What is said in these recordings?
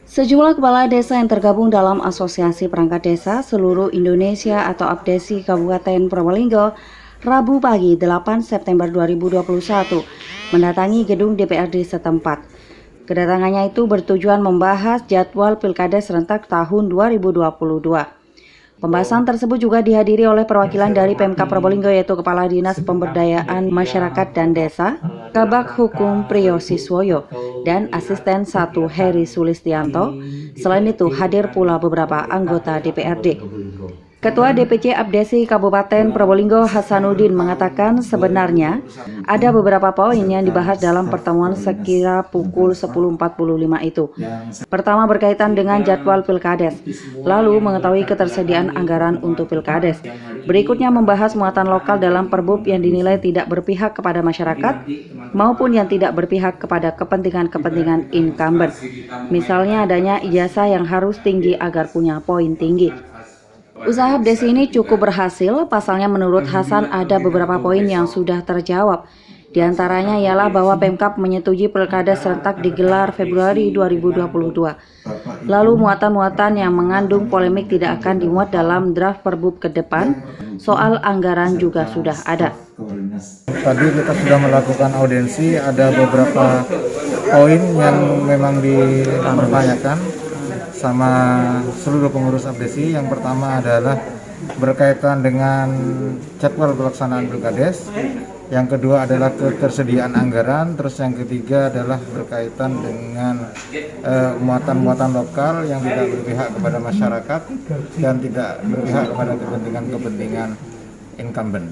Sejumlah kepala desa yang tergabung dalam Asosiasi Perangkat Desa Seluruh Indonesia atau APDESI Kabupaten Probolinggo, Rabu pagi 8 September 2021, mendatangi gedung DPRD setempat. Kedatangannya itu bertujuan membahas jadwal Pilkada serentak tahun 2022. Pembahasan tersebut juga dihadiri oleh perwakilan dari Pemkab Probolinggo, yaitu Kepala Dinas Pemberdayaan Masyarakat dan Desa, Kabag Hukum Priyosiswoyo, dan Asisten 1 Heri Sulistianto. Selain itu, hadir pula beberapa anggota DPRD. Ketua DPC APDESI Kabupaten Probolinggo Hasanuddin mengatakan sebenarnya ada beberapa poin yang dibahas dalam pertemuan sekira pukul 10.45 itu. Pertama, berkaitan dengan jadwal Pilkades, lalu mengetahui ketersediaan anggaran untuk Pilkades. Berikutnya membahas muatan lokal dalam Perbup yang dinilai tidak berpihak kepada masyarakat maupun yang tidak berpihak kepada kepentingan-kepentingan incumbent. Misalnya adanya ijazah yang harus tinggi agar punya poin tinggi. Usaha APDESI ini cukup berhasil, pasalnya menurut Hasan ada beberapa poin yang sudah terjawab. Di antaranya ialah bahwa Pemkab menyetujui Pilkada serentak digelar Februari 2022. Lalu muatan-muatan yang mengandung polemik tidak akan dimuat dalam draft Perbup ke depan, soal anggaran juga sudah ada. Tadi kita sudah melakukan audiensi, ada beberapa poin yang memang dipertanyakan sama seluruh pengurus APDESI. Yang pertama adalah berkaitan dengan jadwal pelaksanaan Pilkades, yang kedua adalah ketersediaan anggaran, terus yang ketiga adalah berkaitan dengan muatan-muatan lokal yang tidak berpihak kepada masyarakat dan tidak berpihak kepada kepentingan incumbent.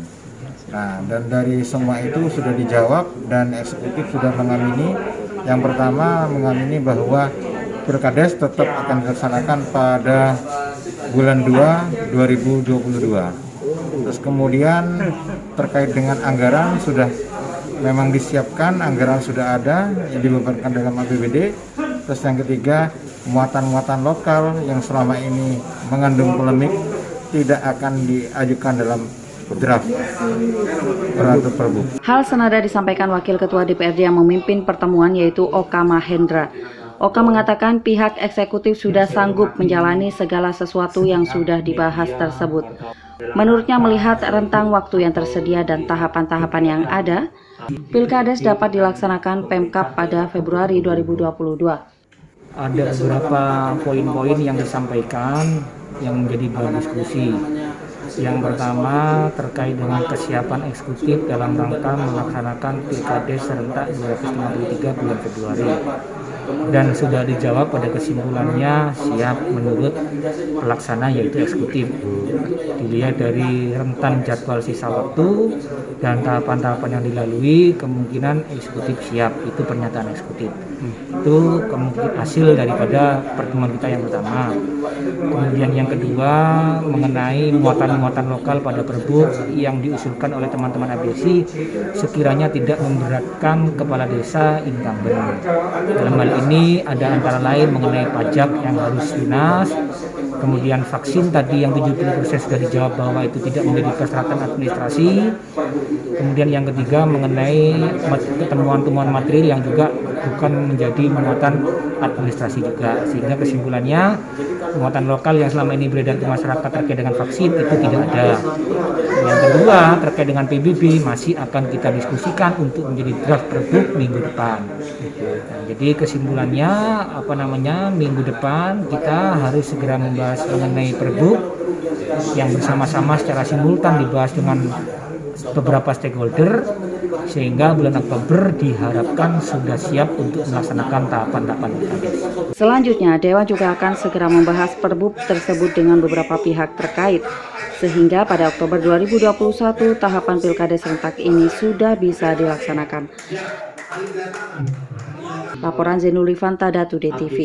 Nah, dan dari semua itu sudah dijawab dan eksekutif sudah mengamini. Yang pertama mengamini bahwa Pilkades tetap akan dilaksanakan pada bulan 2 2022. Terus kemudian terkait dengan anggaran sudah memang disiapkan, anggaran sudah ada yang dibebankan dalam APBD. Terus yang ketiga, muatan-muatan lokal yang selama ini mengandung polemik tidak akan diajukan dalam draft Perbup. Hal senada disampaikan Wakil Ketua DPRD yang memimpin pertemuan, yaitu Oka Mahendra. Oka mengatakan pihak eksekutif sudah sanggup menjalani segala sesuatu yang sudah dibahas tersebut. Menurutnya, melihat rentang waktu yang tersedia dan tahapan-tahapan yang ada, Pilkades dapat dilaksanakan Pemkab pada Februari 2022. Ada beberapa poin-poin yang disampaikan yang menjadi bahan diskusi. Yang pertama terkait dengan kesiapan eksekutif dalam rangka melaksanakan Pilkades serentak 2023 bulan Februari. Dan sudah dijawab pada kesimpulannya siap menurut pelaksana, yaitu eksekutif. Dilihat dari rentan jadwal sisa waktu dan tahapan-tahapan yang dilalui, kemungkinan eksekutif siap. Itu pernyataan eksekutif. Itu kemungkinan hasil daripada pertemuan kita yang pertama. Kemudian yang kedua mengenai muatan-muatan lokal pada Perbup yang diusulkan oleh teman-teman APDESI sekiranya tidak memberatkan kepala desa incumbent. Dalam hal ini ada antara lain mengenai pajak yang harus lunas, kemudian vaksin tadi yang 70% sudah dijawab bahwa itu tidak menjadi persyaratan administrasi. Kemudian yang ketiga mengenai temuan-temuan material yang juga bukan menjadi muatan administrasi juga, sehingga kesimpulannya muatan lokal yang selama ini beredar ke masyarakat terkait dengan vaksin itu tidak ada. Yang kedua terkait dengan PBB masih akan kita diskusikan untuk menjadi draft Perbup minggu depan. Nah, jadi kesimpulannya minggu depan kita harus segera membahas mengenai Perbup yang bersama-sama secara simultan dibahas dengan beberapa stakeholder, sehingga bulan Oktober diharapkan sudah siap untuk melaksanakan tahapan-tahapan Pilkades. Selanjutnya, Dewan juga akan segera membahas Perbup tersebut dengan beberapa pihak terkait, sehingga pada Oktober 2021 tahapan Pilkades serentak ini sudah bisa dilaksanakan. Laporan Zainul Rifanta, Datu DTV.